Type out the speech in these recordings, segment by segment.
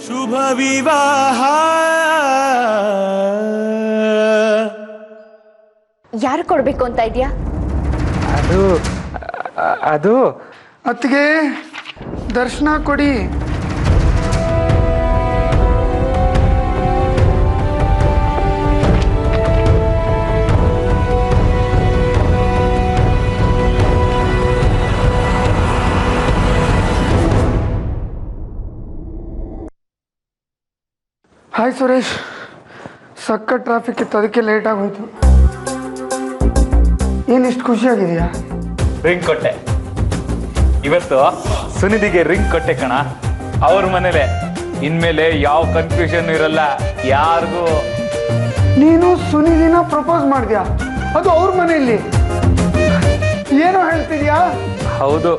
ಶುಭ ವಿವಾಹ. ಯಾರು ಕೊಡ್ಬೇಕು ಅಂತ ಇದೆಯಾ? ಅದು ಅದು ಅತ್ತಿಗೆ ದರ್ಶನ ಕೊಡಿ. ಹಾಯ್ ಸುರೇಶ್, ಸಕ್ಕ ಟ್ರಾಫಿಕ್ ಇತ್ತು, ಅದಕ್ಕೆ ಲೇಟ್ ಆಗೋಯ್ತು. ಏನಿಷ್ಟು ಖುಷಿಯಾಗಿದೆಯಾ? ರಿಂಗ್ ಕೊಟ್ಟೆ ಇವತ್ತು. ಸುನಿಧಿಗೆ ರಿಂಗ್ ಕೊಟ್ಟೆ ಕಣ, ಅವ್ರ ಮನೇಲೆ. ಇನ್ಮೇಲೆ ಯಾವ ಕನ್ಫ್ಯೂಷನ್ ಇರಲ್ಲ ಯಾರಿಗೂ. ನೀನು ಸುನಿಧಿನ ಪ್ರಪೋಸ್ ಮಾಡಿದ್ಯಾ? ಅದು ಅವ್ರ ಮನೆಯಲ್ಲಿ? ಏನು ಹೇಳ್ತಿದ್ಯಾ? ಹೌದು,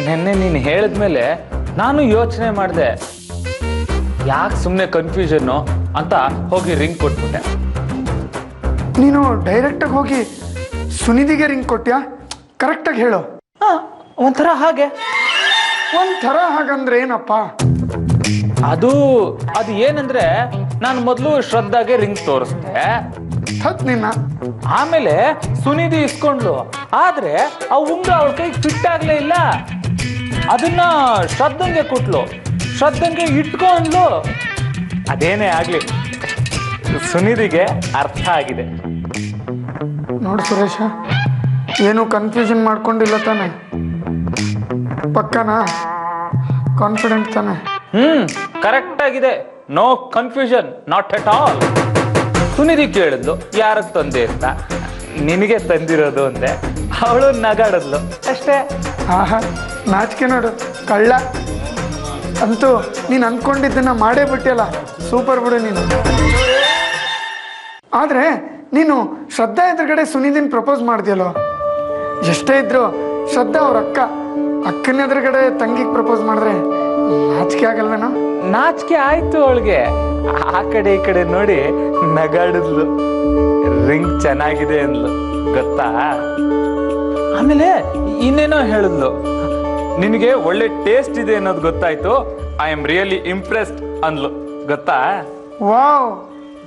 ನೆನ್ನೆ ನೀನು ಹೇಳಿದ್ಮೇಲೆ ನಾನು ಯೋಚನೆ ಮಾಡಿದೆ, ಯಾಕೆ ಸುಮ್ಮನೆ ಕನ್ಫ್ಯೂಷನ್ನು ಅಂತ ಹೋಗಿ ರಿಂಗ್ ಕೊಟ್ಬಿಟ್ಟೆ. ನೀನು ಡೈರೆಕ್ಟಾಗಿ ಹೋಗಿ ಸುನಿಧಿಗೆ ರಿಂಗ್ ಕೊಟ್ಟ್ಯಾ? ಕರೆಕ್ಟಾಗಿ ಹೇಳು. ಒಂಥರ ಹಾಗೆ. ಒಂಥರ ಹಾಗಂದ್ರೆ ಏನಪ್ಪ? ಅದು ಏನಂದ್ರೆ, ನಾನು ಮೊದಲು ಶ್ರದ್ಧಾಗೆ ರಿಂಗ್ ತೋರಿಸ್ದೆ, ಹತ್ ನಿನ್ನ. ಆಮೇಲೆ ಸುನಿಧಿ ಇಸ್ಕೊಂಡ್ಲು. ಆದ್ರೆ ಆ ಉಂಗ್ರ ಅವಳ ಕೈಗೆ ಫಿಟ್ ಆಗ್ಲೇ ಇಲ್ಲ. ಅದನ್ನ ಶ್ರದ್ಧಂಗೆ ಕೊಟ್ಲು, ಶ್ರದ್ಧಂಗೆ ಇಟ್ಕೊಂಡ್ಲು. ಅದೇನೇ ಆಗ್ಲಿ, ಸುನಿಧಿಗೆ ಅರ್ಥ ಆಗಿದೆ. ನೋಡು ಸುರೇಶ, ಏನು ಕನ್ಫ್ಯೂಷನ್ ಮಾಡ್ಕೊಂಡಿಲ್ಲ ತಾನೆ? ಪಕ್ಕನಾ? ಕಾನ್ಫಿಡೆಂಟ್ ತಾನೆ? ಕರೆಕ್ಟ್ ಆಗಿದೆ. No confusion, not at all. Sunidhi ಕೇಳಿದ್ಲು ಯಾರಕ್ಕೆ ತಂದೆ ಅಂತ, ನಿನಗೆ ತಂದಿರೋದು ಅಂದೆ. ಅವಳು ನಗಾಡದ್ಲು ಅಷ್ಟೇ. ಆಹಾ, ನಾಚಿಕೆ ನೋಡು ಕಳ್ಳ. ಅಂತೂ ನೀನು ಅಂದ್ಕೊಂಡಿದ್ದನ್ನ ಮಾಡೇ ಬಿಟ್ಟಿಯಲ್ಲ, ಸೂಪರ್ ಬಿಡು ನೀನು. ಆದರೆ ನೀನು ಶ್ರದ್ಧಾ ಎದುರುಗಡೆ ಸುನಿಧಿನ ಪ್ರಪೋಸ್ ಮಾಡ್ತೀಯಲ್ಲೋ? ಎಷ್ಟೇ ಇದ್ರು ಶ್ರದ್ಧಾ ಅವ್ರ ಅಕ್ಕನ ಎದುರುಗಡೆ ತಂಗಿಗೆ ಪ್ರಪೋಸ್ ಮಾಡಿದ್ರೆ ನಾಚಿಕೆ ಆಗಲ್ವೇನೋ? ನಾಚಿಕೆ ಆಯ್ತು ಅವಳಿಗೆ. ಆ ಕಡೆ ಈ ಕಡೆ ನೋಡಿ ನಗಾಡಿದ್ಲು. ರಿಂಗ್ ಚೆನ್ನಾಗಿದೆ ಅಂದ್ಲು, ಗೊತ್ತಾ? ಆಮೇಲೆ ಇನ್ನೇನೋ ಹೇಳಿದ್ಲು, ನಿನಗೆ ಒಳ್ಳೆ ಟೇಸ್ಟ್ ಇದೆ ಅನ್ನೋದು ಗೊತ್ತಾಯ್ತು, ಐ ಆಮ್ ರಿಯಲಿ ಇಂಪ್ರೆಸ್ಡ್ ಅಂದ್ಲು, ಗೊತ್ತಾ? ವಾವ್,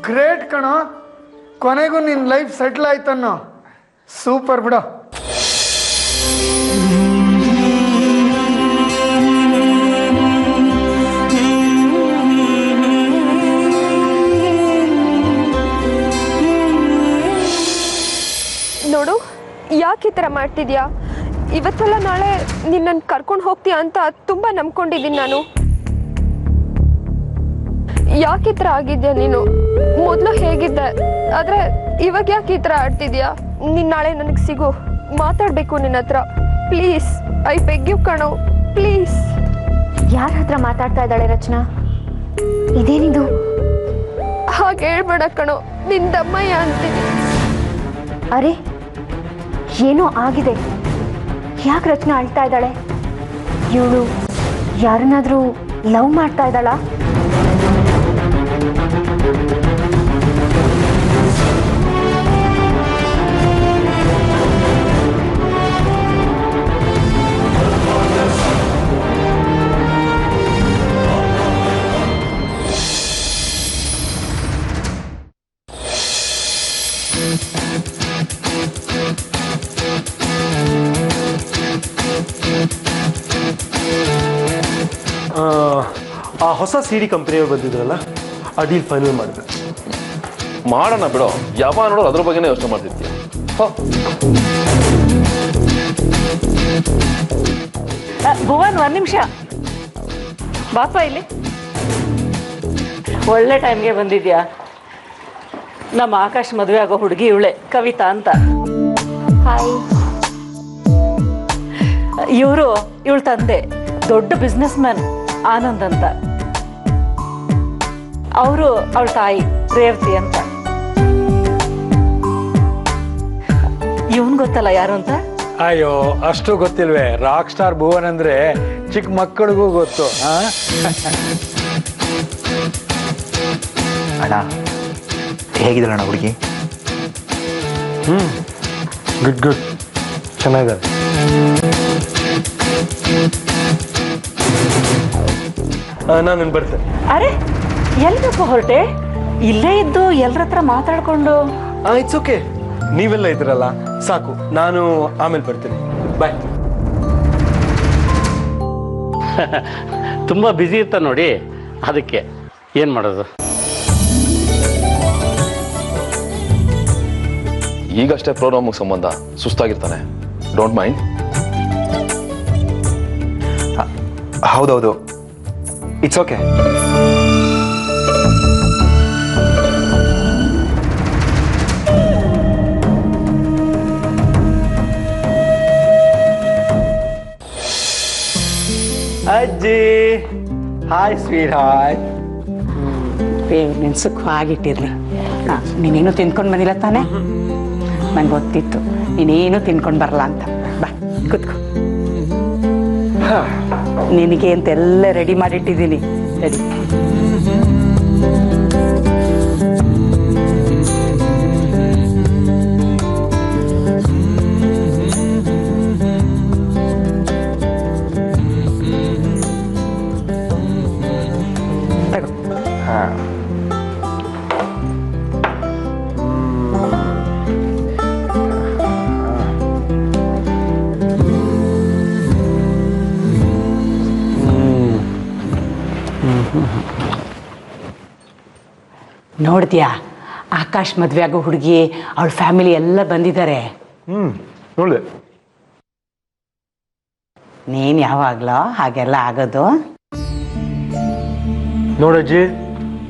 ಗ್ರೇಟ್ ಕಣೋ. ಕೊನೆಗೂ ನಿನ್ನ ಲೈಫ್ ಸೆಟ್ಲ್ ಆಯ್ತನ್ನೋ. ಸೂಪರ್ ಬಿಡು. ನೋಡು, ಯಾಕೆ ಈ ಥರ ಮಾಡ್ತಿದ್ಯಾ? ಇವತ್ತೆಲ್ಲ ನಾಳೆ ನಿನ್ನನ್ನು ಕರ್ಕೊಂಡು ಹೋಗ್ತೀಯ ಅಂತ ತುಂಬ ನಂಬ್ಕೊಂಡಿದ್ದೀನಿ ನಾನು. ಯಾಕೆ ಈ ಥರ ಆಗಿದ್ಯಾ ನೀನು? ಮೊದಲು ಹೇಗಿದ್ದೆ, ಆದರೆ ಇವಾಗ ಯಾಕೆ ಈ ಥರ ಆಡ್ತಿದ್ಯಾ? ನೀನು ನಾಳೆ ನನಗೆ ಸಿಗು, ಮಾತಾಡಬೇಕು ನಿನ್ನ ಹತ್ರ. ಪ್ಲೀಸ್, ಐ ಬೆಗ್ ಯು ಕಣೋ, ಪ್ಲೀಸ್. ಯಾರ ಹತ್ರ ಮಾತಾಡ್ತಾ ಇದ್ದಾಳೆ ರಚನಾ? ಇದೇನಿದು? ಹಾಗೆ ಹೇಳ್ಬೇಡ ಕಣೋ, ನಿನ್ನ ದಮ್ಮಯ್ಯ ಅಂತೀನಿ. ಅರೆ, ಏನೋ ಆಗಿದೆ. ಯಾಕೆ ರಚನಾ ಅಳ್ತಾ ಇದ್ದಾಳೆ? ಇವಳು ಯಾರನ್ನಾದ್ರೂ ಲವ್ ಮಾಡ್ತಾ ಇದ್ದಾಳಾ? ಆ ಹೊಸ CD ಕಂಪನಿಯವ್ರು ಬಂದಿದ್ರಲ್ಲ, ಆ ಡೀಲ್ ಫೈನಲ್ ಮಾಡಿದೆ. ಮಾಡೋಣ ಬಿಡೋ, ಯಾವಾಗ ನೋಡೋದು ಅದ್ರ ಬಗ್ಗೆನೇ ಯೋಚನೆ ಮಾಡ್ತಿರ್ತೀಯ. ಭುವನ್, ಒಂದು ನಿಮಿಷ ಬಾಪ ಇಲ್ಲಿ. ಒಳ್ಳೆ ಟೈಮ್ಗೆ ಬಂದಿದ್ಯಾ. ನಮ್ಮ ಆಕಾಶ್ ಮದುವೆ ಆಗೋ ಹುಡುಗಿ ಇವಳೆ, ಕವಿತಾ ಅಂತ. ಹಾಯ್. ಇವಳ ತಂದೆ ದೊಡ್ಡ ಬಿಸ್ನೆಸ್ ಮ್ಯಾನ್ ಆನಂದ್ ಅಂತ. ಅವರು ಅವಳ ತಾಯಿ ರೇವತಿ ಅಂತ. ಇವನ್ ಗೊತ್ತಲ್ಲ ಯಾರು ಅಂತ? ಅಯ್ಯೋ, ಅಷ್ಟು ಗೊತ್ತಿಲ್ವೇ? ರಾಕ್ ಸ್ಟಾರ್ ಭುವನ್ ಅಂದ್ರೆ ಚಿಕ್ಕ ಮಕ್ಕಳಿಗೂ ಗೊತ್ತು. ಅಣ್ಣ ಹೇಗಿದ್ದಲ್ಲ ಅಣ್ಣ ಹುಡುಗಿ? ಗುಡ್ ಗುಡ್, ಚೆನ್ನಾಗಿದ್ದಾರೆ. ನಾನು ಬರ್ತೇನೆ. ಅರೆ ಎಲ್ಬೇಕು ಹೊರಟೆ? ಇಲ್ಲೇ ಇದ್ದು ಎಲ್ಲರ ಹತ್ರ ಮಾತಾಡ್ಕೊಂಡು. ಇಟ್ಸ್ ಓಕೆ, ನೀವೆಲ್ಲ ಇದ್ರಲ್ಲ ಸಾಕು, ನಾನು ಆಮೇಲೆ ಬರ್ತೀನಿ. ಬಾಯ್. ತುಂಬ ಬ್ಯುಸಿ ಇರ್ತ ನೋಡಿ, ಅದಕ್ಕೆ ಏನು ಮಾಡೋದು. ಈಗಷ್ಟೇ ಪ್ರೋಗ್ರಾಮಿಗೆ ಸಂಬಂಧ, ಸುಸ್ತಾಗಿರ್ತಾನೆ. Don't mind. ಹೌದೌದು, ಇಟ್ಸ್ ಓಕೆ. ಅಜ್ಜಿ, ಹಾಯ್ ಸ್ವೀಟ್ ಹಾಯ್. ನೀನು ಸುಖವಾಗಿಟ್ಟಿರ್ಲಿ. ನೀನೇನು ತಿನ್ಕೊಂಡು ಬಂದಿಲ್ಲ ತಾನೆ? ನಂಗೆ ಗೊತ್ತಿತ್ತು ನೀನೇನು ತಿನ್ಕೊಂಡು ಬರಲ್ಲ ಅಂತ. ಬಾ ಕೂತ್ಕೋ, ನಿನಗೆ ಅಂತೆಲ್ಲ ರೆಡಿ ಮಾಡಿಟ್ಟಿದ್ದೀನಿ. ರೆಡಿ. ನೋಡ್ತೀಯಾ, ಆಕಾಶ್ ಮದುವೆ ಆಗೋ ಹುಡುಗಿ ಅವಳ ಫ್ಯಾಮಿಲಿ ಎಲ್ಲ ಬಂದಿದ್ದಾರೆ. ನೋಡಿದೆ. ನೀನು ಯಾವಾಗಲೋ ಹಾಗೆಲ್ಲ ಆಗೋದು? ನೋಡಜ್ಜಿ,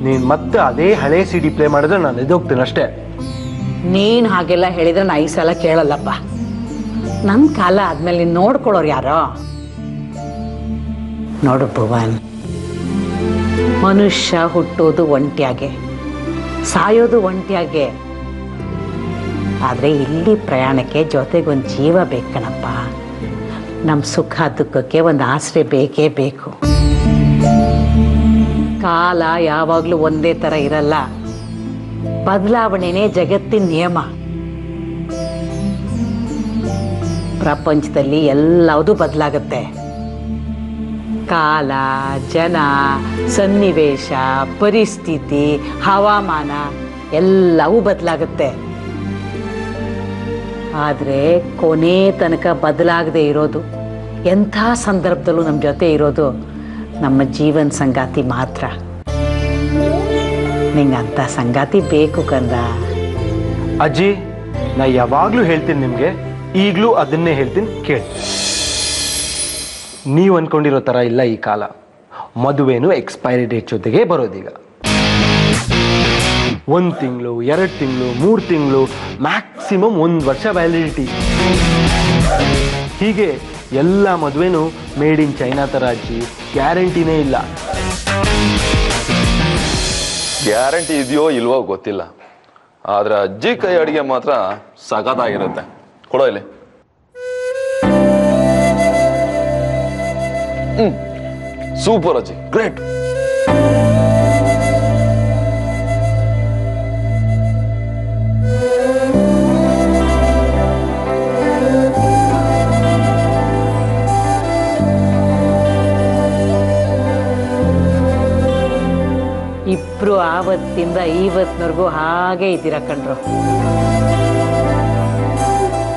ನೀನು ಮತ್ತೆ ಅದೇ ಹಳೆ CD ಪ್ಲೇ ಮಾಡಿದ್ರೆ ನಾನು ಎದ್ದೋಗ್ತೀನಿ ಅಷ್ಟೇ. ನೀನು ಹಾಗೆಲ್ಲ ಹೇಳಿದ್ರೆ ನಾ ಈ ಸಲ ಕೇಳಲ್ಲಪ್ಪ. ನನ್ನ ಕಾಲ ಆದ್ಮೇಲೆ ನೀನು ನೋಡ್ಕೊಳ್ಳೋರು ಯಾರೋ? ನೋಡು ಭುವನ್, ಮನುಷ್ಯ ಹುಟ್ಟೋದು ಒಂಟಿಯಾಗೆ, ಸಾಯೋದು ಒಂಟಿಯಾಗೆ. ಆದರೆ ಇಲ್ಲಿ ಪ್ರಯಾಣಕ್ಕೆ ಜೊತೆಗೊಂದು ಜೀವ ಬೇಕಣಪ್ಪ. ನಮ್ಮ ಸುಖ ದುಃಖಕ್ಕೆ ಒಂದು ಆಸರೆ ಬೇಕೇ ಬೇಕು. ಕಾಲ ಯಾವಾಗಲೂ ಒಂದೇ ಥರ ಇರಲ್ಲ. ಬದಲಾವಣೆನೇ ಜಗತ್ತಿನ ನಿಯಮ. ಪ್ರಪಂಚದಲ್ಲಿ ಎಲ್ಲವೂ ಬದಲಾಗುತ್ತೆ. ಕಾಲ, ಜನ, ಸನ್ನಿವೇಶ, ಪರಿಸ್ಥಿತಿ, ಹವಾಮಾನ ಎಲ್ಲವೂ ಬದಲಾಗುತ್ತೆ. ಆದರೆ ಕೊನೆ ತನಕ ಬದಲಾಗದೆ ಇರೋದು, ಎಂಥ ಸಂದರ್ಭದಲ್ಲೂ ನಮ್ಮ ಜೊತೆ ಇರೋದು ನಮ್ಮ ಜೀವನ ಸಂಗಾತಿ ಮಾತ್ರ. ನಿಂಗಂಥ ಸಂಗಾತಿ ಬೇಕು ಕಂದ. ಅಜ್ಜಿ, ನಾ ಯಾವಾಗಲೂ ಹೇಳ್ತೀನಿ ನಿಮಗೆ, ಈಗಲೂ ಅದನ್ನೇ ಹೇಳ್ತೀನಿ ಕೇಳಿ. ನೀವು ಅಂದ್ಕೊಂಡಿರೋ ಥರ ಇಲ್ಲ ಈ ಕಾಲ. ಮದುವೆನೂ ಎಕ್ಸ್ಪೈರಿ ಡೇಟ್ ಜೊತೆಗೆ ಬರೋದೀಗ. 1 ತಿಂಗಳು, 2 ತಿಂಗಳು, 3 ತಿಂಗಳು, ಮ್ಯಾಕ್ಸಿಮಮ್ 1 ವರ್ಷ ವ್ಯಾಲಿಡಿಟಿ. ಹೀಗೆ ಎಲ್ಲ ಮದುವೆನೂ ಮೇಡ್ ಇನ್ ಚೈನಾ ಥರ ಅಜ್ಜಿ, ಗ್ಯಾರಂಟಿನೇ ಇಲ್ಲ. ಗ್ಯಾರಂಟಿ ಇದೆಯೋ ಇಲ್ವೋ ಗೊತ್ತಿಲ್ಲ, ಆದ್ರೆ ಅಜ್ಜಿ ಕೈ ಅಡಿಗೆ ಮಾತ್ರ ಸಖತ್ತಾಗಿರುತ್ತೆ. ಕೊಡೋ ಇಲ್ಲಿ. ಸೂಪರ್ ಅಜ್ಜಿ, ಗ್ರೇಟ್. ಇಬ್ರು ಆವತ್ತಿಂದ ಇವತ್ತಿನವರೆಗೂ ಹಾಗೆ ಇದ್ದೀರಾ ಕಣ್ರು.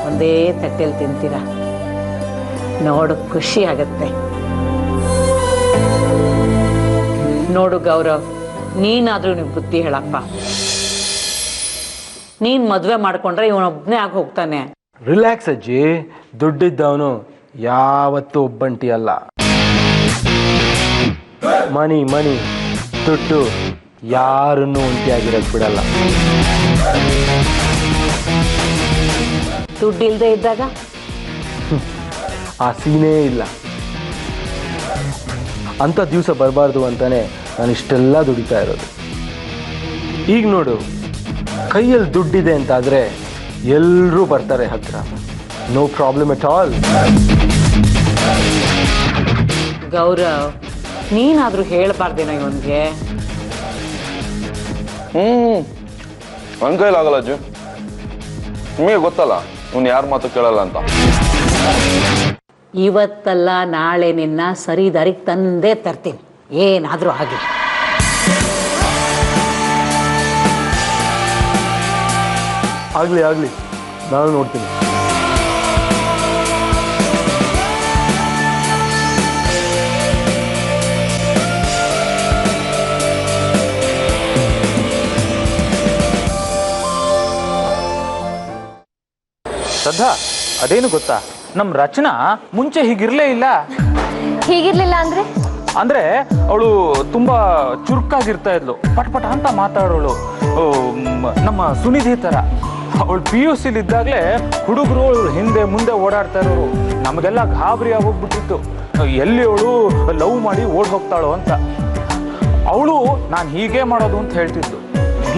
ಒಂದೇ ತಟ್ಟೆಯಲ್ಲಿ ತಿಂತೀರಾ, ನೋಡು ಖುಷಿ ಆಗತ್ತೆ. ನೋಡು ಗೌರವ್, ನೀನಾದ್ರೂ ನೀವು ಬುದ್ಧಿ ಹೇಳಪ್ಪ. ನೀನ್ ಮದುವೆ ಮಾಡ್ಕೊಂಡ್ರೆ ಇವನೊಬ್ಬನೇ ಆಗಿ ಹೋಗ್ತಾನೆ. ರಿಲ್ಯಾಕ್ಸ್ ಅಜ್ಜಿ, ದುಡ್ಡಿದ್ದವನು ಯಾವತ್ತೂ ಒಬ್ಬಂಟಿ ಅಲ್ಲ. ಮನಿ ಮನಿ ದುಡ್ಡು ಯಾರನ್ನೂ ಒಂಟಿಯಾಗಿರಕ್ ಬಿಡಲ್ಲ. ದುಡ್ಡು ಇಲ್ಲದೆ ಇದ್ದಾಗ ಆ ಸೀನೇ ಇಲ್ಲ. ಅಂಥ ದಿವಸ ಬರಬಾರ್ದು ಅಂತಾನೆ ನಾನು ಇಷ್ಟೆಲ್ಲ ದುಡಿತಾ ಇರೋದು. ಈಗ ನೋಡು, ಕೈಯಲ್ಲಿ ದುಡ್ಡಿದೆ ಅಂತಾದರೆ ಎಲ್ಲರೂ ಬರ್ತಾರೆ ಹತ್ರ. No problem at all. Gaurav, ನೀನಾದ್ರೂ ಹೇಳಬಾರ್ದೇನೋ ಇವನ್ಗೆ? ನನ್ನ ಕೈಲಾಗಲ್ಲ ಅಜ್ಜಿ. ನಿಮಗೆ ಗೊತ್ತಲ್ಲ ಇವ್ನು ಯಾರ ಮಾತು ಕೇಳಲ್ಲ ಅಂತ. ಇವತ್ತಲ್ಲ ನಾಳೆ ನಿನ್ನ ಸರಿ ದಾರಿಗೆ ತಂದೇ ತರ್ತೀನಿ. ಏನಾದರೂ ಆಗಲಿ. ಆಗಲಿ ಆಗಲಿ, ನಾನು ನೋಡ್ತೀನಿ. ಶ್ರದ್ಧಾ, ಅದೇನು ಗೊತ್ತಾ, ನಮ್ಮ ರಚನಾ ಮುಂಚೆ ಹೀಗಿರ್ಲೇ ಇಲ್ಲ. ಹೀಗಿರ್ಲಿಲ್ಲ ಅಂದ್ರೆ? ಅಂದ್ರೆ ಅವಳು ತುಂಬಾ ಚುರುಕಾಗಿರ್ತಾ ಇದ್ಲು, ಪಟ ಪಟ ಅಂತ ಮಾತಾಡೋಳು. ನಮ್ಮ ಸುನಿಧಿ ತರ. ಅವಳು PUC ಇದ್ದಾಗಲೇ ಹುಡುಗರು ಹಿಂದೆ ಮುಂದೆ ಓಡಾಡ್ತಾ ಇರೋರು. ನಮಗೆಲ್ಲ ಗಾಬರಿ ಆಗೋಗ್ಬಿಟ್ಟಿತ್ತು, ಎಲ್ಲಿ ಅವಳು ಲವ್ ಮಾಡಿ ಓಡ್ ಹೋಗ್ತಾಳೋ ಅಂತ. ಅವಳು ನಾನು ಹೀಗೆ ಮಾಡೋದು ಅಂತ ಹೇಳ್ತಿದ್ಲು.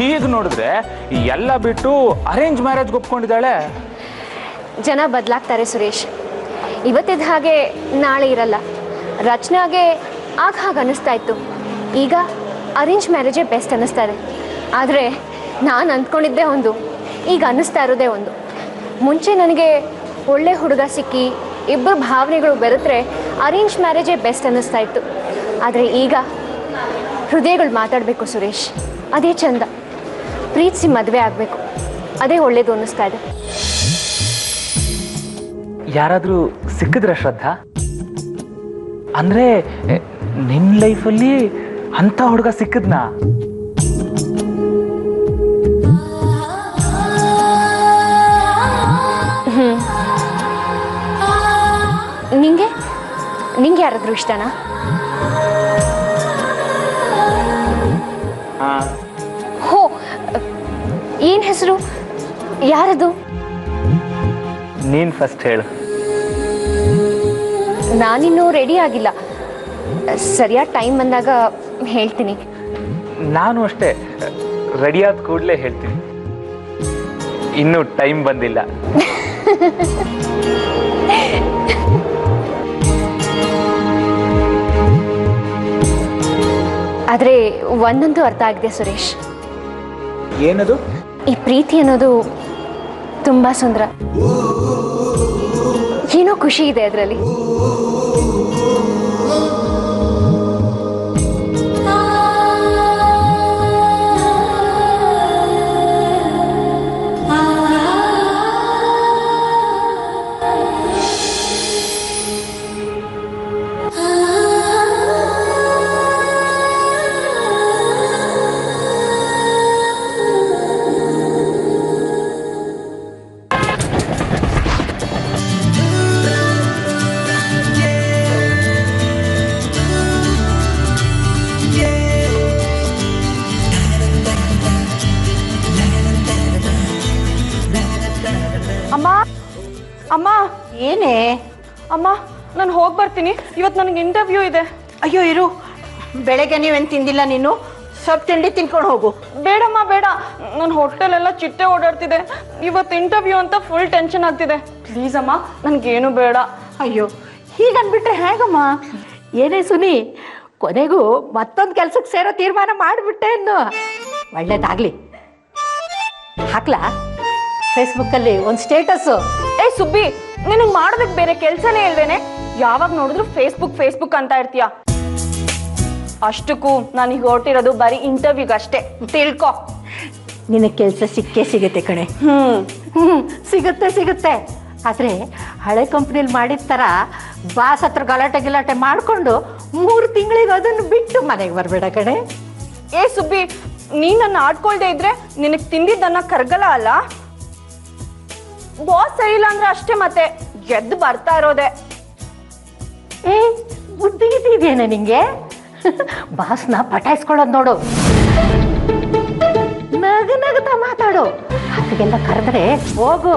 ಈಗ ನೋಡಿದ್ರೆ ಎಲ್ಲ ಬಿಟ್ಟು ಅರೇಂಜ್ ಮ್ಯಾರೇಜ್ಗೆ ಒಪ್ಕೊಂಡಿದ್ದಾಳೆ. ಜನ ಬದಲಾಗ್ತಾರೆ ಸುರೇಶ್. ಇವತ್ತಿದ್ದ ಹಾಗೆ ನಾಳೆ ಇರಲ್ಲ. ರಚನಾಗೆ ಆಗ ಹಾಗೆ ಅನ್ನಿಸ್ತಾ ಇತ್ತು, ಈಗ ಅರೇಂಜ್ ಮ್ಯಾರೇಜೇ ಬೆಸ್ಟ್ ಅನ್ನಿಸ್ತಾ ಇದೆ. ಆದರೆ ನಾನು ಅಂದ್ಕೊಂಡಿದ್ದೆ ಒಂದು, ಈಗ ಅನ್ನಿಸ್ತಾ ಇರೋದೇ ಒಂದು. ಮುಂಚೆ ನನಗೆ ಒಳ್ಳೆ ಹುಡುಗ ಸಿಕ್ಕಿ ಇಬ್ಬರು ಭಾವನೆಗಳು ಬೆರೆತ್ರೆ ಅರೇಂಜ್ ಮ್ಯಾರೇಜೇ ಬೆಸ್ಟ್ ಅನ್ನಿಸ್ತಾ ಇತ್ತು. ಆದರೆ ಈಗ ಹೃದಯಗಳು ಮಾತಾಡಬೇಕು ಸುರೇಶ್, ಅದೇ ಚಂದ. ಪ್ರೀತಿಸಿ ಮದುವೆ ಆಗಬೇಕು, ಅದೇ ಒಳ್ಳೇದು ಅನ್ನಿಸ್ತಾ ಇದೆ. ಯಾರಾದರೂ ಸಿಕ್ಕಿದ್ರ ಶ್ರದ್ಧಾ? ಅಂದ್ರೆ ನಿನ್ನ ಲೈಫಲ್ಲಿ ಅಂತ ಹುಡುಗ ಸಿಕ್ಕಿದ್ನಾ? ನಿಂಗೆ ಯಾರಾದ್ರೂ ಇಷ್ಟನಾ? ಹೋ, ಏನ್ ಹೆಸರು? ಯಾರದು? ನೀನ್ ಫಸ್ಟ್ ಹೇಳು. ನಾನಿನ್ನೂ ರೆಡಿ ಆಗಿಲ್ಲ, ಸರಿಯಾದ ಟೈಮ್ ಬಂದಾಗ ಹೇಳ್ತೀನಿ. ನಾನು ಅಷ್ಟೇ, ರೆಡಿಯಾದ ಕೂಡಲೇ ಹೇಳ್ತೀನಿ. ಇನ್ನೂ ಟೈಮ್ ಬಂದಿಲ್ಲ. ಆದರೆ ಒಂದಂತೂ ಅರ್ಥ ಆಗಿದೆ ಸುರೇಶ್. ಏನದು? ಈ ಪ್ರೀತಿ ಅನ್ನೋದು ತುಂಬಾ ಸುಂದರ. ಏನೋ ಖುಷಿ ಇದೆ ಅದರಲ್ಲಿ. ಅಮ್ಮ, ಏನೇ? ಅಮ್ಮ, ನಾನು ಹೋಗಿ ಬರ್ತೀನಿ. ಇವತ್ತು ನನಗೆ ಇಂಟರ್ವ್ಯೂ ಇದೆ. ಅಯ್ಯೋ ಇರು, ಬೆಳಗ್ಗೆ ನೀವೇನು ತಿಂದಿಲ್ಲ ನೀನು? ಸ್ವಲ್ಪ ತಿಂಡಿ ತಿನ್ಕೊಂಡು ಹೋಗು. ಬೇಡಮ್ಮ ಬೇಡ, ನನ್ನ ಹೊಟ್ಟೆಲೆಲ್ಲ ಚಿಟ್ಟೆ ಓಡಾಡ್ತಿದೆ. ಇವತ್ತು ಇಂಟರ್ವ್ಯೂ ಅಂತ ಫುಲ್ ಟೆನ್ಷನ್ ಆಗ್ತಿದೆ. ಪ್ಲೀಸ್ ಅಮ್ಮ, ನನಗೇನು ಬೇಡ. ಅಯ್ಯೋ, ಹೀಗನ್ಬಿಟ್ರೆ ಹೇಗಮ್ಮ? ಏನೇ ಸುನಿ, ಕೊನೆಗೂ ಮತ್ತೊಂದು ಕೆಲ್ಸಕ್ಕೆ ಸೇರೋ ತೀರ್ಮಾನ ಮಾಡಿಬಿಟ್ಟೆ ಇನ್ನು. ಒಳ್ಳೇದಾಗ್ಲಿ. ಹಾಕ್ಲಾ ಫೇಸ್ಬುಕ್ಕಲ್ಲಿ ಒಂದು ಸ್ಟೇಟಸ್ಸು? ಏ ಸುಬ್ಬಿ, ನಿನಗೆ ಮಾಡೋದಕ್ಕೆ ಬೇರೆ ಕೆಲಸನೇ ಇಲ್ವೇನೆ? ಯಾವಾಗ ನೋಡಿದ್ರು ಫೇಸ್ಬುಕ್ ಅಂತ ಇರ್ತೀಯ. ಅಷ್ಟಕ್ಕೂ ನಾನೀಗ ಹೊರಟಿರೋದು ಬರೀ ಇಂಟರ್ವ್ಯೂಗೆ ಅಷ್ಟೇ, ತಿಳ್ಕೊ. ನಿನಗೆ ಕೆಲಸ ಸಿಕ್ಕೇ ಸಿಗುತ್ತೆ ಕಣೆ. ಸಿಗುತ್ತೆ. ಆದರೆ ಹಳೆ ಕಂಪ್ನಿಲಿ ಮಾಡಿದ ಥರ ಬಾಸ್ ಹತ್ರ ಗಲಾಟೆ ಮಾಡಿಕೊಂಡು 3 ತಿಂಗಳಿಗೆ ಅದನ್ನು ಬಿಟ್ಟು ಮನೆಗೆ ಬರಬೇಡ ಕಣೆ. ಏ ಸುಬ್ಬಿ, ನೀ ನನ್ನ ಆಡ್ಕೊಳ್ದೆ ಇದ್ರೆ ನಿನಗೆ ತಿಂದಿದ್ದನ್ನ ಕರ್ಗಲ್ಲ ಅಲ್ಲ? ಬಾಸ್ ಸರಿ ಇಲ್ಲ ಅಂದ್ರೆ ಅಷ್ಟೇ, ಮತ್ತೆ ಗೆದ್ದು ಬರ್ತಾ ಇರೋದೆ. ಬುದ್ಧಿ ಇದೆಯೇನೆ ನಿಂಗೆ? ಬಾಸ್ನ ಪಟಾಯಿಸ್ಕೊಳ್ಳೋದು ನೋಡು. ನಗನಗ್ತಾ ಮಾತಾಡು. ಅದಕ್ಕೆಲ್ಲ ಕರೆದ್ರೆ ಹೋಗು.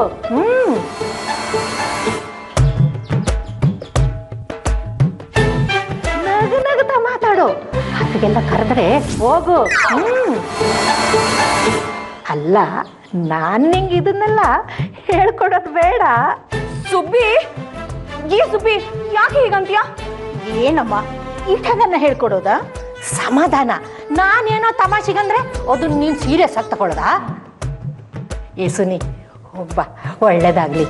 ನಗನಗ್ತಾ ಮಾತಾಡು. ಅದಕ್ಕೆಲ್ಲ ಕರೆದ್ರೆ ಹೋಗು. ಅಲ್ಲ, ನಾನು ನಿಂಗೆ ಇದನ್ನೆಲ್ಲ ಹೇಳ್ಕೊಡೋದು ಬೇಡ. ಸುಬ್ಬಿ, ಸುಬ್ಬಿ, ಯಾಕೆ ಹೀಗಂತೀಯ? ಏನಮ್ಮ ಇಷ್ಟನ್ನ ಹೇಳ್ಕೊಡೋದಾ? ಸಮಾಧಾನ. ನಾನೇನೋ ತಮಾಷೆಗಂದ್ರೆ ಅದನ್ನ ನೀನು ಸೀರಿಯಸ್ ಆಗಿ ತಗೊಳ್ಳೋದಾ? ಏ ಸುನಿ, ಹೋಗ್ಬ, ಒಳ್ಳೇದಾಗ್ಲಿ.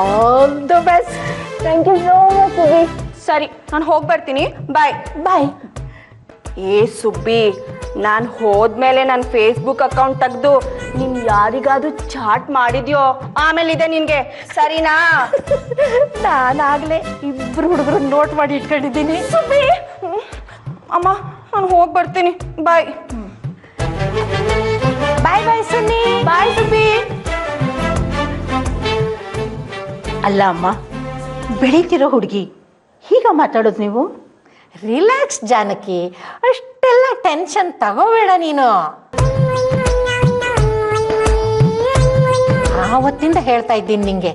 All the best. Thank you so much Subbi. ಸರಿ, ನಾನು ಹೋಗಿ ಬರ್ತೀನಿ. ಬಾಯ್. ಏ ಸುಬ್ಬಿ, ನಾನು ಹೋದ್ಮೇಲೆ ನನ್ನ ಫೇಸ್ಬುಕ್ ಅಕೌಂಟ್ ತೆಗೆದು ನೀನು ಯಾರಿಗಾದ್ರೂ ಚಾಟ್ ಮಾಡಿದ್ಯೋ ಆಮೇಲೆ ಇದೆ ನಿನಗೆ, ಸರಿನಾ? ನಾನಾಗಲೇ ಇಬ್ಬರು ಹುಡುಗರು ನೋಟ್ ಮಾಡಿ ಇಟ್ಕೊಂಡಿದ್ದೀನಿ. ಸುಬ್ಬಿ, ಅಮ್ಮ ನಾನು ಹೋಗಿ ಬರ್ತೀನಿ, ಬಾಯ್. ಬಾಯ್ ಬಾಯ್ ಸುನ್ನಿ. ಬಾಯ್ ಸುಬ್ಬಿ. ಅಲ್ಲ ಅಮ್ಮ, ಬೆಳೀತಿರೋ ಹುಡುಗಿ ಹೀಗ ಮಾತಾಡೋದು ನೀವು? ರಿಲ್ಯಾಕ್ಸ್ ಜಾನಕಿ, ಅಷ್ಟೆಲ್ಲ ಟೆನ್ಷನ್ ತಗೋಬೇಡ ನೀನು. ಆವತ್ತಿಂದ ಹೇಳ್ತಾ ಇದ್ದೀನಿ ನಿಂಗೆ,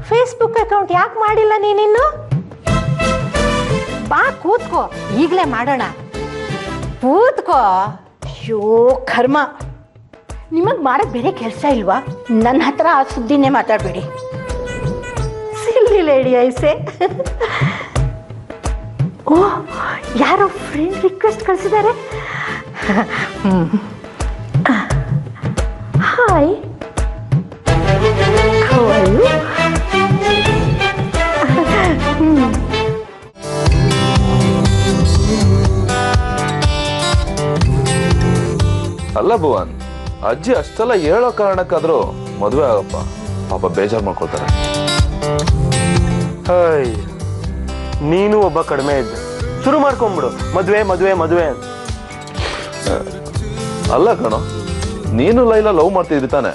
ಫೇಸ್ಬುಕ್ ಅಕೌಂಟ್ ಯಾಕೆ ಮಾಡಿಲ್ಲ ನೀನಿನ್ನು? ಬಾ ಕೂತ್ಕೋ, ಈಗಲೇ ಮಾಡೋಣ. ಕೂತ್ಕೋ. ಅಯ್ಯೋ ಕರ್ಮ, ನಿಮಗೆ ಮಾಡೋಕ್ಕೆ ಬೇರೆ ಕೆಲಸ ಇಲ್ವಾ? ನನ್ನ ಹತ್ರ ಆ ಸುದ್ದಿನೇ ಮಾತಾಡಬೇಡಿ. ಸಿಲ್ಲಿ ಲೇಡಿ ಐಸೆ. ಓ, ಯಾರೋ ಫ್ರೆಂಡ್ ರಿಕ್ವೆಸ್ಟ್ ಕಳಿಸಿದ್ದಾರೆ. Hi, how are you? ಅಲ್ಲ ಭುವನ್, ಅಜ್ಜಿ ಅಷ್ಟೆಲ್ಲ ಹೇಳೋ ಕಾರಣಕ್ಕಾದ್ರೂ ಮದುವೆ ಆಗಪ್ಪ, ಪಾಪ ಬೇಜಾರು ಮಾಡ್ಕೊಳ್ತಾರೆ. ಹಾಯ್, ನೀನು ಒಬ್ಬ ಕಡಿಮೆ ಇದ್ದ, ಶುರು ಮಾಡ್ಕೊಂಬಿಡು ಮದುವೆ ಮದುವೆ ಮದುವೆ ಅಂತ. ಅಲ್ಲ ಕಣೋ, ನೀನು ಲೈಲಾ ಲವ್ ಮಾಡ್ತಿದ್ರಿ ತಾನೆ,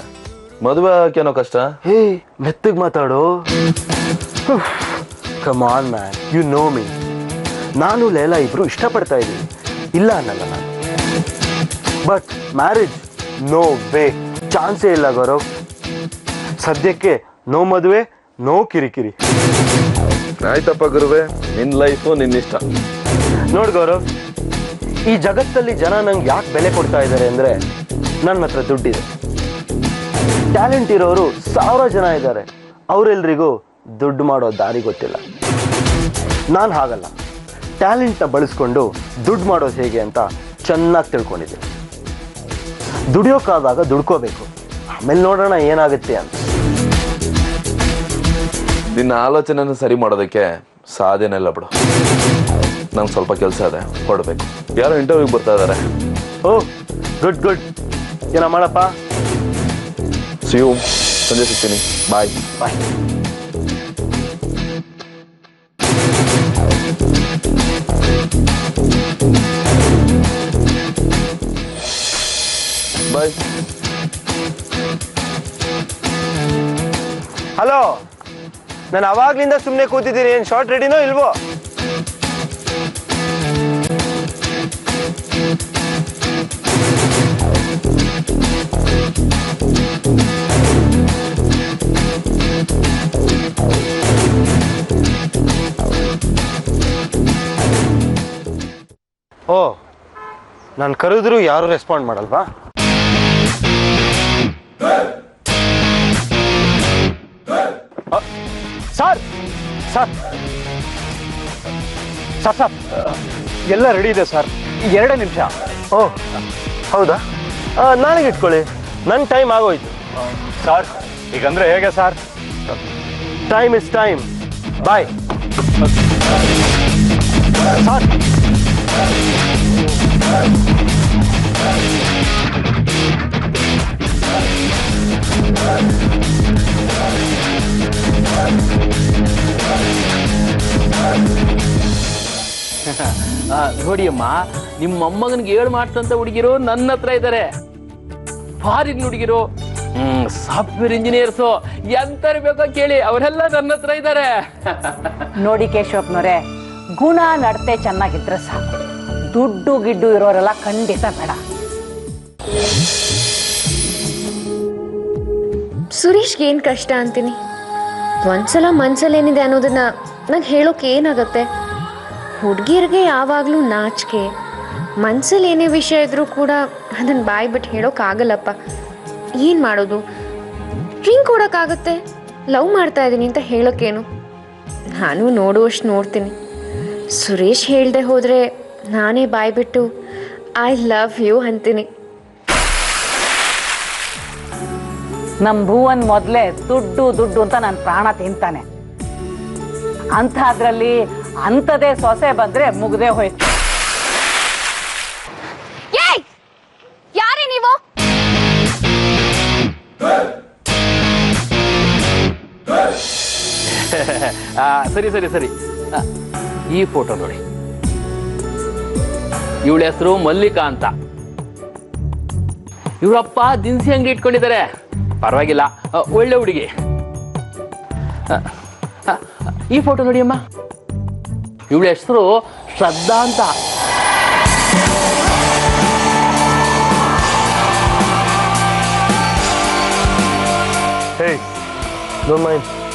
ಮದುವೆ ಆಗಕ್ಕೇನೋ ಕಷ್ಟ? ಹೇ, ಮೆತ್ತಗ್ ಮಾತಾಡು. Come on man, you know me. ನಾನು ಲೈಲಾ ಇಬ್ರು ಇಷ್ಟಪಡ್ತಾ ಇದ್ದೀವಿ, ಇಲ್ಲ ಅನ್ನಲ್ಲ ನಾನು. ಬಟ್ ಮ್ಯಾರೇಜ್ ನೋ ವೇ, ಚಾನ್ಸೇ ಇಲ್ಲ ಗೌರವ್. ಸದ್ಯಕ್ಕೆ ನೋ ಮದುವೆ, ನೋ ಕಿರಿಕಿರಿ. ಆಯ್ತಪ್ಪ ಗುರುವೆ, ನಿನ್ ಲೈಫು ನಿನ್ನಿಷ್ಟ. ನೋಡ್ ಗೌರವ್, ಈ ಜಗತ್ತಲ್ಲಿ ಜನ ನಂಗೆ ಯಾಕೆ ಬೆಲೆ ಕೊಡ್ತಾ ಇದ್ದಾರೆ ಅಂದ್ರೆ, ನನ್ನ ಹತ್ರ ದುಡ್ಡಿದೆ. ಟ್ಯಾಲೆಂಟ್ ಇರೋರು 1000 ಜನ ಇದ್ದಾರೆ, ಅವರೆಲ್ರಿಗೂ ದುಡ್ಡು ಮಾಡೋ ದಾರಿ ಗೊತ್ತಿಲ್ಲ. ನಾನು ಹಾಗಲ್ಲ, ಟ್ಯಾಲೆಂಟ್ನ ಬಳಸ್ಕೊಂಡು ದುಡ್ಡು ಮಾಡೋದು ಹೇಗೆ ಅಂತ ಚೆನ್ನಾಗಿ ತಿಳ್ಕೊಂಡಿದ್ದೆ. ದುಡಿಯೋಕ್ಕಾದಾಗ ದುಡ್ಕೋಬೇಕು, ಆಮೇಲೆ ನೋಡೋಣ ಏನಾಗುತ್ತೆ ಅಂತ. ನಿನ್ನ ಆಲೋಚನೆನ ಸರಿ ಮಾಡೋದಕ್ಕೆ ಸಾಧ್ಯನೇ ಇಲ್ಲ ಬಿಡು. ನಂಗೆ ಸ್ವಲ್ಪ ಕೆಲಸ ಇದೆ, ಹೊರಡ್ಬೇಕು. ಯಾರೋ ಇಂಟರ್ವ್ಯೂಗೆ ಬರ್ತಾ ಇದ್ದಾರೆ. ಓ, ಗುಡ್ ಗುಡ್. ಏನ ಮಾಡಪ್ಪ? ಸಿಯು, ಸಂಜೆ ಸಿಗ್ತೀನಿ. ಬಾಯ್ ಬಾಯ್. ಬಾಯ್. ಹಲೋ, ನಾನು ಅವಾಗ್ಲಿಂದ ಸುಮ್ಮನೆ ಕೂತಿದ್ದೀನಿ. ಏನು ಶಾರ್ಟ್ ರೆಡಿನೋ ಇಲ್ವೋ? ಓ, ನಾನು ಕರೆದ್ರು ಯಾರು ರೆಸ್ಪಾಂಡ್ ಮಾಡಲ್ವಾ? ಸರ್ ಸರ್ ಸರ್ ಸರ್ ಎಲ್ಲ ರೆಡಿ ಇದೆ ಸರ್, 2 ನಿಮಿಷ. ಓ ಹೌದಾ? ನಾಳೆಗೆ ಇಟ್ಕೊಳ್ಳಿ, ನನ್ನ ಟೈಮ್ ಆಗೋಯ್ತು. ಸರ್ ಈಗಂದ್ರೆ ಹೇಗೆ sir? Time is time. Bye sir. ನೋಡಿಯಮ್ಮ, ನಿಮ್ಮ ಮೊಮ್ಮಗನಿಗೆ 7 ಮಾಡ್ತಂತ ಹುಡುಗಿರು ನನ್ನ ಹತ್ರ ಇದ್ದಾರೆ. ಫಾರಿನ್ ಹುಡುಗಿರು, ಸಾಫ್ಟ್ವೇರ್ ಇಂಜಿನಿಯರ್ಸು, ಎಂತರು ಬೇಕೋ ಕೇಳಿ, ಅವರೆಲ್ಲ ನನ್ನ ಹತ್ರ ಇದ್ದಾರೆ. ನೋಡಿ ಕೇಶವಪ್ಪನವರೇ, ಗುಣ ನಡತೆ ಚೆನ್ನಾಗಿದ್ರೆ ಸಾಕು. ದುಡ್ಡು ಗಿಡ್ಡು ಇರೋರೆಲ್ಲ ಖಂಡಿತ ಬೇಡ. ಸುರೇಶ್ಗೆ ಏನು ಕಷ್ಟ ಅಂತೀನಿ. ಒಂದ್ಸಲ ಮನ್ಸಲ್ಲೇನಿದೆ ಅನ್ನೋದನ್ನ ನಂಗೆ ಹೇಳೋಕೆ ಏನಾಗುತ್ತೆ? ಹುಡುಗಿಯರಿಗೆ ಯಾವಾಗಲೂ ನಾಚಿಕೆ. ಮನ್ಸಲ್ಲಿ ಏನೇ ವಿಷಯ ಇದ್ರೂ ಕೂಡ ಅದನ್ನು ಬಾಯಿ ಬಿಟ್ಟು ಹೇಳೋಕ್ಕಾಗಲ್ಲಪ್ಪ. ಏನು ಮಾಡೋದು? ಡ್ರಿಂಕ್ ಕೊಡೋಕ್ಕಾಗುತ್ತೆ, ಲವ್ ಮಾಡ್ತಾ ಇದ್ದೀನಿ ಅಂತ ಹೇಳೋಕ್ಕೇನು? ನಾನು ನೋಡುವಷ್ಟು ನೋಡ್ತೀನಿ. ಸುರೇಶ್ ಹೇಳ್ದೆ ಹೋದರೆ ನಾನೇ ಬಾಯಿ ಬಿಟ್ಟು ಐ ಲವ್ ಯು ಅಂತೀನಿ. ನಮ್ಮ ಭುವನ್ ಮೊದಲೇ ದುಡ್ಡು ದುಡ್ಡು ಅಂತ ನನ್ನ ಪ್ರಾಣ ತಿಂತಾನೆ. ಅಂಥದ್ರಲ್ಲಿ ಅಂಥದೇ ಸೊಸೆ ಬಂದರೆ ಮುಗ್ದೇ ಹೋಯ್ತು. ಸರಿ ಸರಿ ಸರಿ ಈ ಫೋಟೋ ನೋಡಿ. ಇವಳ ಹೆಸರು ಮಲ್ಲಿಕಾ ಅಂತ. ಇವರಪ್ಪ ದಿನಸಿ ಅಂಗಡಿ ಇಟ್ಕೊಂಡಿದ್ದಾರೆ. ಪರವಾಗಿಲ್ಲ, ಒಳ್ಳೆ ಹುಡುಗಿ. ಈ ಫೋಟೋ ನೋಡಿ ಅಮ್ಮ. ಇವಳ ಹೆಸರು ಶ್ರದ್ಧಾ ಅಂತ. Hey, don't mind.